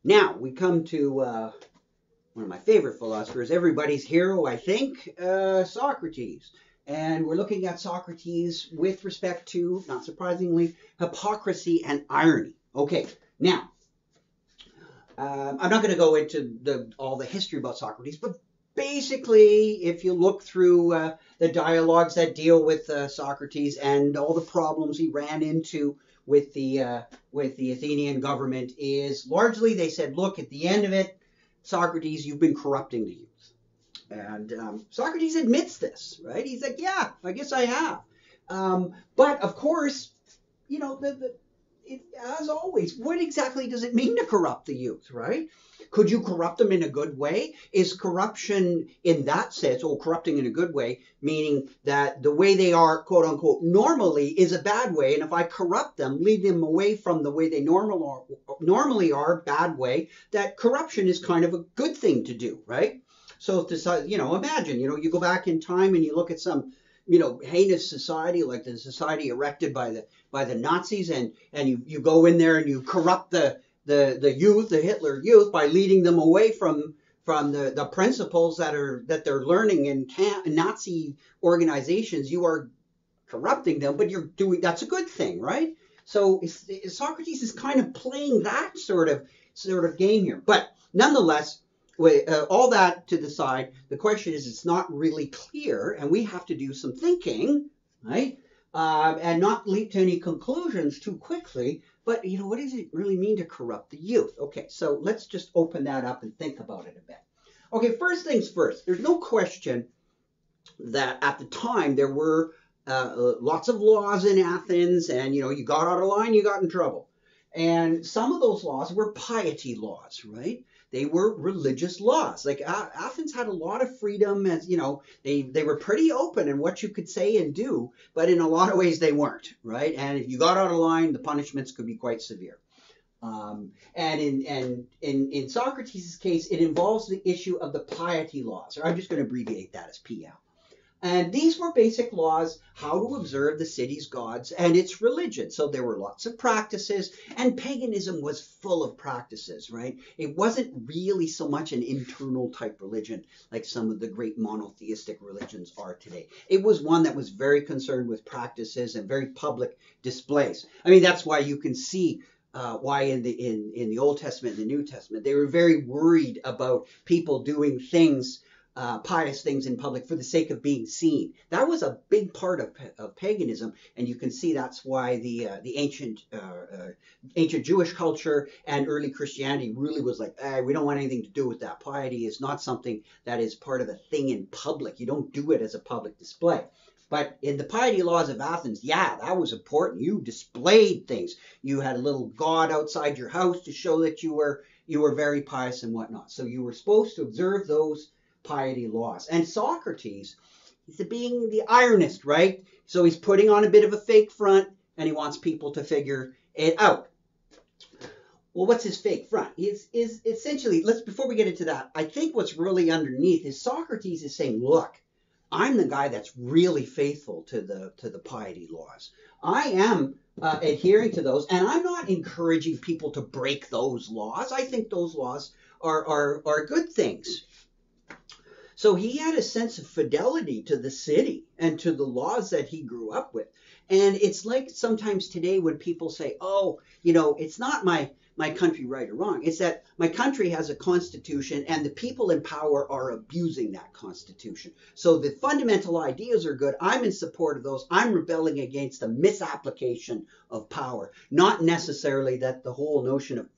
Now we come to one of my favorite philosophers, everybody's hero, I think, Socrates. And we're looking at Socrates with respect to, not surprisingly, hypocrisy and irony. Okay, now, I'm not going to go into all the history about Socrates, but basically, if you look through the dialogues that deal with Socrates and all the problems he ran into with the Athenian government, is largely they said, look, at the end of it, Socrates, you've been corrupting the youth. And Socrates admits this, right? He's like, yeah, I guess I have. But of course, you know, as always, what exactly does it mean to corrupt the youth, right? Could you corrupt them in a good way? Is corruption in that sense, or corrupting in a good way, meaning that the way they are, quote unquote, normally is a bad way, and if I corrupt them, lead them away from the way they normally are, bad way, that corruption is kind of a good thing to do, right? So, imagine, you go back in time and you look at some, heinous society like the society erected by the Nazis, and you go in there and you corrupt the youth, the Hitler youth, by leading them away from the principles that they're learning in Nazi organizations. You are corrupting them, but that's a good thing, right? So Socrates is kind of playing that sort of game here, but nonetheless. All that to the side, the question is, it's not really clear, and we have to do some thinking, right? And not leap to any conclusions too quickly. But, what does it really mean to corrupt the youth? Okay, so let's just open that up and think about it a bit. Okay, first things first, there's no question that at the time there were lots of laws in Athens, and, you got out of line, you got in trouble. And some of those laws were piety laws, right? They were religious laws. Like Athens had a lot of freedom, as they were pretty open in what you could say and do, but in a lot of ways they weren't, right? And if you got out of line, the punishments could be quite severe. And in Socrates' case, it involves the issue of the piety laws, or I'm just going to abbreviate that as PL. And these were basic laws, how to observe the city's gods and its religion. So there were lots of practices, and paganism was full of practices, right? It wasn't really so much an internal type religion like some of the great monotheistic religions are today. It was one that was very concerned with practices and very public displays. I mean, that's why you can see why in the Old Testament and the New Testament, they were very worried about people doing things, pious things in public for the sake of being seen. That was a big part of paganism, and you can see that's why the ancient Jewish culture and early Christianity really was like, we don't want anything to do with that. Piety is not something that is part of a thing in public. You don't do it as a public display. But in the piety laws of Athens, yeah, that was important. You displayed things. You had a little god outside your house to show that you were very pious and whatnot. So you were supposed to observe those piety laws. And Socrates, he's being the ironist, right? So he's putting on a bit of a fake front, and he wants people to figure it out. Well, what's his fake front? Is essentially, before we get into that, I think what's really underneath is Socrates is saying, look, I'm the guy that's really faithful to the piety laws. I am adhering to those, and I'm not encouraging people to break those laws. I think those laws are good things. So he had a sense of fidelity to the city and to the laws that he grew up with. And it's like sometimes today when people say, oh, it's not my country right or wrong. It's that my country has a constitution and the people in power are abusing that constitution. So the fundamental ideas are good. I'm in support of those. I'm rebelling against the misapplication of power, not necessarily that the whole notion of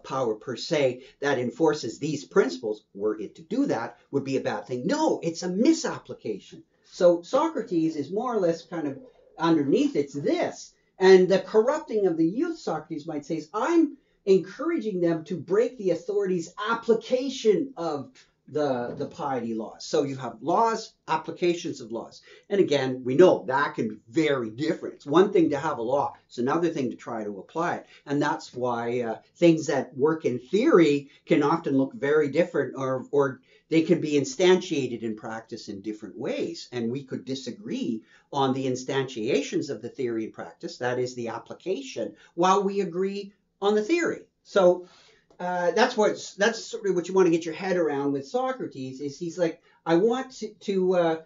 power per se that enforces these principles, were it to do that, would be a bad thing. No, it's a misapplication. So Socrates is more or less kind of underneath it's this. And the corrupting of the youth, Socrates might say, is I'm encouraging them to break the authority's application of the piety laws. So you have laws, applications of laws. And again, we know that can be very different. It's one thing to have a law. It's another thing to try to apply it. And that's why things that work in theory can often look very different, or they can be instantiated in practice in different ways. And we could disagree on the instantiations of the theory and practice, that is the application, while we agree on the theory. So that's sort of what you want to get your head around with Socrates. Is he's like, I want to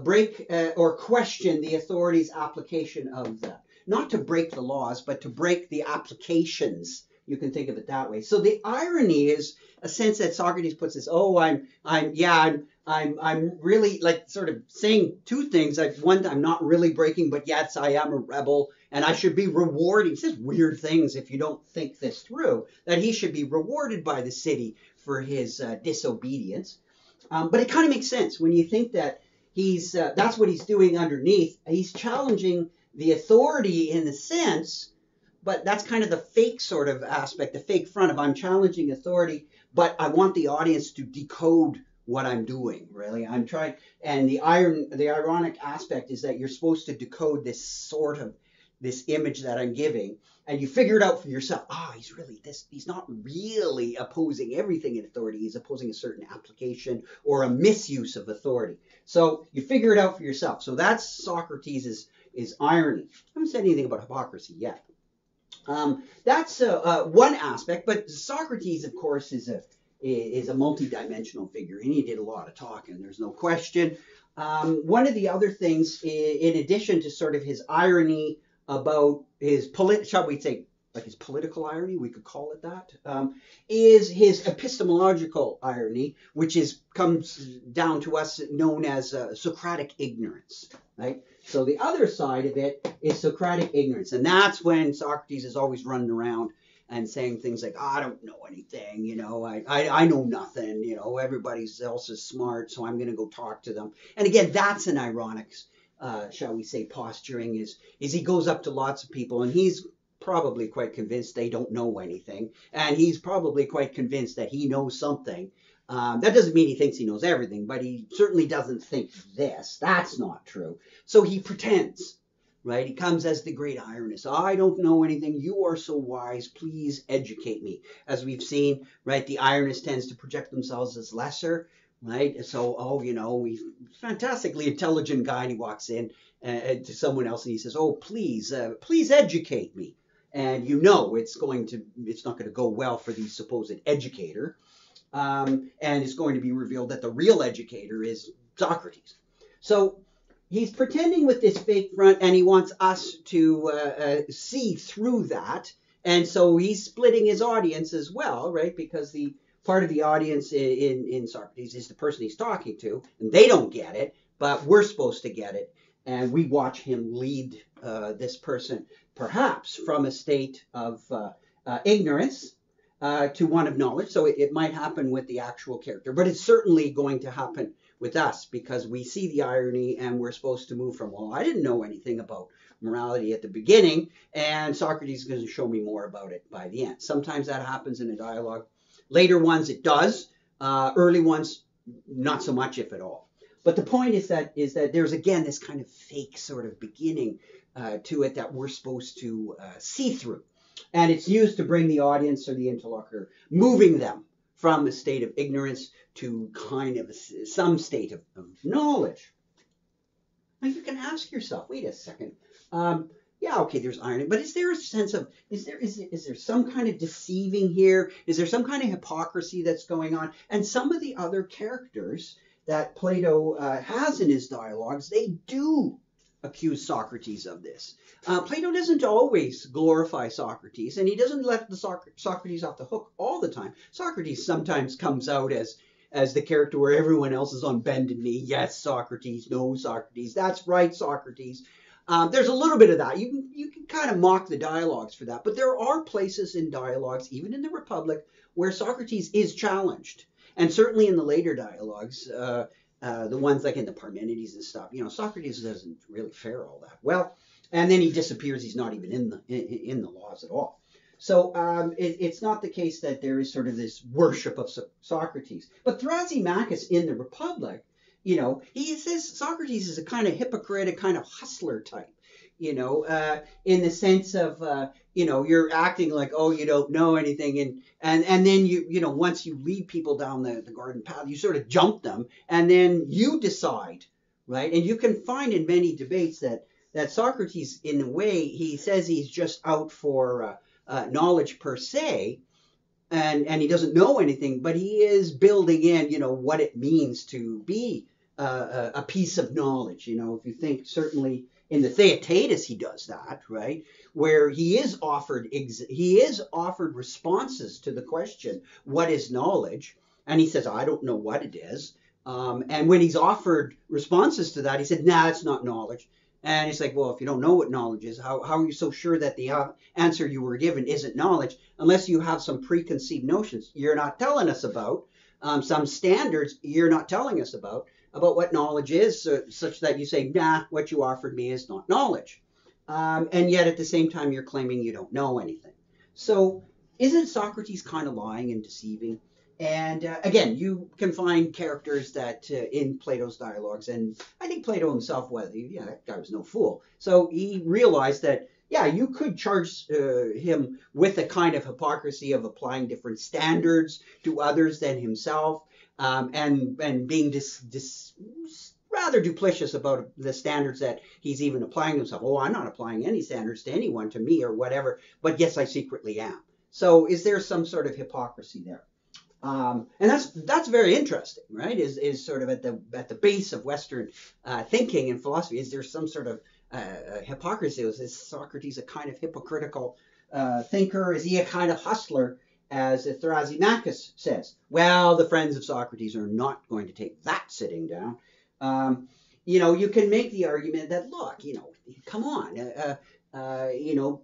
break or question the authority's application of that, not to break the laws, but to break the applications. You can think of it that way. So the irony is a sense that Socrates puts this. Oh, I'm really like sort of saying two things. Like one, I'm not really breaking, but yes, I am a rebel, and I should be rewarded. He says weird things if you don't think this through. That he should be rewarded by the city for his disobedience. But it kind of makes sense when you think that he's that's what he's doing underneath. He's challenging the authority in a sense, but that's kind of the fake sort of aspect, the fake front of I'm challenging authority, but I want the audience to decode what I'm doing. Really, I'm trying. And the ironic aspect is that you're supposed to decode this image that I'm giving, and you figure it out for yourself. He's really this. He's not really opposing everything in authority. He's opposing a certain application or a misuse of authority. So you figure it out for yourself. So that's Socrates' is irony. I haven't said anything about hypocrisy yet. That's one aspect, but Socrates, of course, is a multi-dimensional figure, and he did a lot of talking. There's no question. One of the other things, in addition to sort of his irony about his shall we say, like his political irony, we could call it that, is his epistemological irony, which comes down to us known as Socratic ignorance, right? So the other side of it is Socratic ignorance, and that's when Socrates is always running around and saying things like, I don't know anything, I know nothing, everybody else is smart, so I'm going to go talk to them. And again, that's an ironic, shall we say, posturing, is he goes up to lots of people, and he's probably quite convinced they don't know anything, and he's probably quite convinced that he knows something. That doesn't mean he thinks he knows everything, but he certainly doesn't think this. That's not true. So he pretends, right? He comes as the great ironist. I don't know anything. You are so wise. Please educate me. As we've seen, right, the ironist tends to project themselves as lesser, right? So, he's a fantastically intelligent guy, and he walks in to someone else and he says, please educate me. And it's not going to go well for the supposed educator. And it's going to be revealed that the real educator is Socrates. So he's pretending with this fake front, and he wants us to see through that. And so he's splitting his audience as well, right? Because the part of the audience in Socrates is the person he's talking to, and they don't get it, but we're supposed to get it. And we watch him lead this person, perhaps from a state of ignorance to one of knowledge. So it might happen with the actual character, but it's certainly going to happen with us because we see the irony and we're supposed to move from, well, I didn't know anything about morality at the beginning, and Socrates is going to show me more about it by the end. Sometimes that happens in a dialogue. Later ones it does. Early ones, not so much, if at all. But the point is that there's, again, this kind of fake sort of beginning to it that we're supposed to see through. And it's used to bring the audience or the interlocutor, moving them from a state of ignorance to kind of some state of knowledge. Now you can ask yourself, wait a second, okay, there's irony, but is there a sense of, is there some kind of deceiving here? Is there some kind of hypocrisy that's going on? And some of the other characters that Plato has in his dialogues, they do accuse Socrates of this. Plato doesn't always glorify Socrates, and he doesn't let the Socrates off the hook all the time. Socrates sometimes comes out as the character where everyone else is on bended knee. Yes, Socrates. No, Socrates. That's right, Socrates. There's a little bit of that. You can kind of mock the dialogues for that, but there are places in dialogues, even in the Republic, where Socrates is challenged. And certainly in the later dialogues, the ones like in the Parmenides and stuff, Socrates doesn't really fare all that well. And then he disappears. He's not even in the laws at all. So it's not the case that there is sort of this worship of Socrates. But Thrasymachus in the Republic, he says Socrates is a kind of hypocrite, a kind of hustler type, in the sense of, you're acting like, you don't know anything. And then once you lead people down the garden path, you sort of jump them and then you decide, right? And you can find in many debates that Socrates, in a way, he says he's just out for knowledge per se, and he doesn't know anything, but he is building in, what it means to be a piece of knowledge. If you think certainly in the Theaetetus, he does that, right? Where he is offered responses to the question, what is knowledge? And he says, I don't know what it is. And when he's offered responses to that, he said, nah, it's not knowledge. And he's like, well, if you don't know what knowledge is, how are you so sure that the answer you were given isn't knowledge, unless you have some preconceived notions you're not telling us about, some standards you're not telling us about what knowledge is, such that you say, nah, what you offered me is not knowledge. And yet at the same time, you're claiming you don't know anything. So isn't Socrates kind of lying and deceiving? And again, you can find characters that in Plato's dialogues, and I think Plato himself was, that guy was no fool. So he realized that, yeah, you could charge him with a kind of hypocrisy of applying different standards to others than himself, and being rather duplicitous about the standards that he's even applying himself. Oh, I'm not applying any standards to anyone, to me or whatever, but yes, I secretly am. So is there some sort of hypocrisy there? And that's very interesting, right? Is sort of at the base of Western thinking and philosophy. Is there some sort of hypocrisy? Is Socrates a kind of hypocritical thinker? Is he a kind of hustler, as Thrasymachus says? Well, the friends of Socrates are not going to take that sitting down. You can make the argument that, look, come on.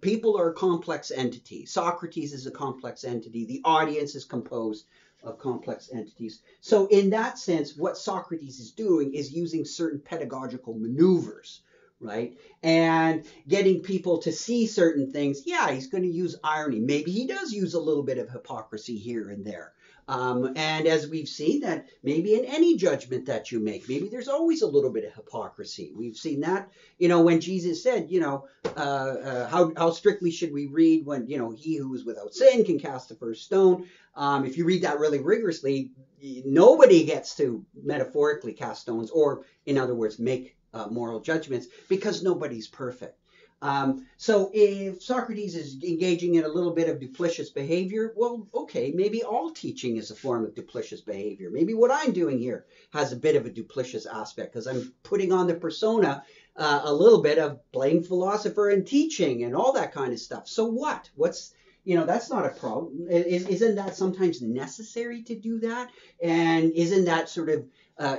People are complex entities. Socrates is a complex entity. The audience is composed of complex entities. So in that sense, what Socrates is doing is using certain pedagogical maneuvers, right? And getting people to see certain things. Yeah, he's going to use irony. Maybe he does use a little bit of hypocrisy here and there. And as we've seen, that maybe in any judgment that you make, maybe there's always a little bit of hypocrisy. We've seen that, when Jesus said, how strictly should we read when, he who is without sin can cast the first stone. If you read that really rigorously, nobody gets to metaphorically cast stones, or in other words, make moral judgments, because nobody's perfect. So if Socrates is engaging in a little bit of duplicitous behavior, well, okay, maybe all teaching is a form of duplicitous behavior. Maybe what I'm doing here has a bit of a duplicitous aspect, because I'm putting on the persona a little bit of playing philosopher and teaching and all that kind of stuff. So what? That's not a problem. Isn't that sometimes necessary to do that? And isn't that sort of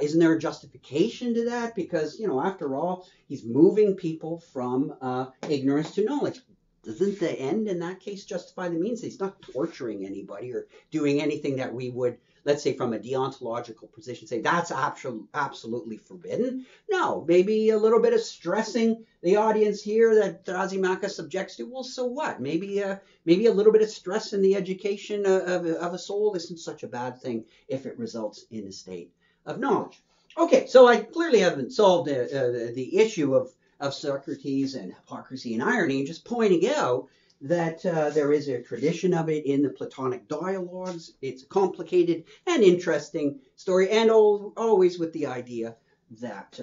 isn't there a justification to that? Because, after all, he's moving people from ignorance to knowledge. Doesn't the end in that case justify the means? He's not torturing anybody or doing anything that we would, let's say, from a deontological position, say that's absolutely forbidden. No, maybe a little bit of stressing the audience here that Thrasymachus objects to. Well, so what? Maybe a little bit of stress in the education of a soul isn't such a bad thing if it results in a state of knowledge. Okay, so I clearly haven't solved the issue of Socrates and hypocrisy and irony, just pointing out that there is a tradition of it in the Platonic dialogues. It's a complicated and interesting story, and always with the idea that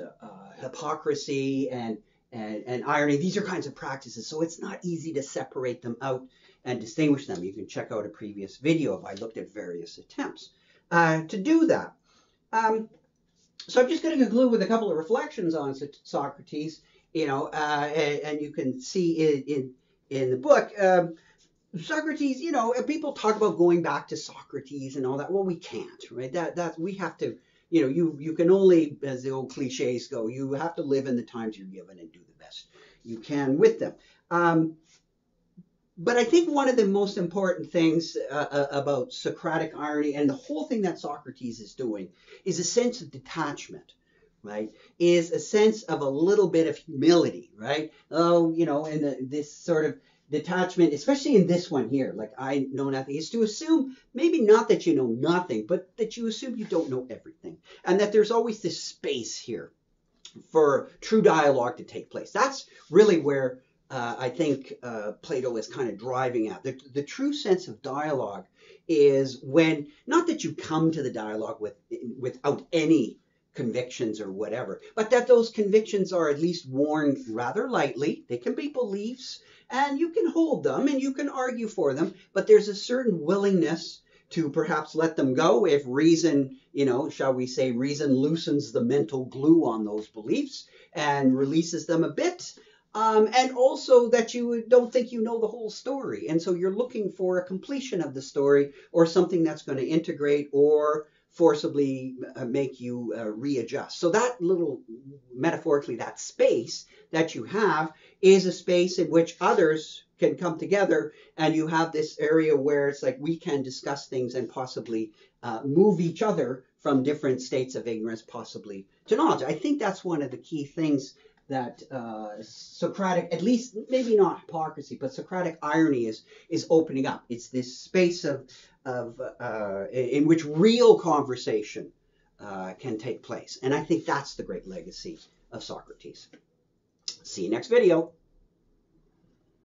hypocrisy and irony, these are kinds of practices, so it's not easy to separate them out and distinguish them. You can check out a previous video if I looked at various attempts to do that. So I'm just going to conclude with a couple of reflections on Socrates, and you can see it in the book. Socrates, people talk about going back to Socrates and all that. Well, we can't, right? That we have to, you can only, as the old cliches go, you have to live in the times you're given and do the best you can with them. But I think one of the most important things about Socratic irony and the whole thing that Socrates is doing is a sense of detachment, right? Is a sense of a little bit of humility, right? Oh, and this sort of detachment, especially in this one here, like I know nothing, is to assume maybe not that you know nothing, but that you assume you don't know everything, and that there's always this space here for true dialogue to take place. That's really where I think Plato is kind of driving at. The true sense of dialogue is when, not that you come to the dialogue without any convictions or whatever, but that those convictions are at least worn rather lightly. They can be beliefs, and you can hold them and you can argue for them, but there's a certain willingness to perhaps let them go if reason, shall we say, reason loosens the mental glue on those beliefs and releases them a bit. And also that you don't think you know the whole story. And so you're looking for a completion of the story or something that's going to integrate or forcibly make you readjust. So that little, metaphorically, that space that you have is a space in which others can come together, and you have this area where it's like we can discuss things and possibly move each other from different states of ignorance possibly to knowledge. I think that's one of the key things that Socratic, at least maybe not hypocrisy, but Socratic irony is opening up. It's this space in which real conversation can take place. And I think that's the great legacy of Socrates. See you next video.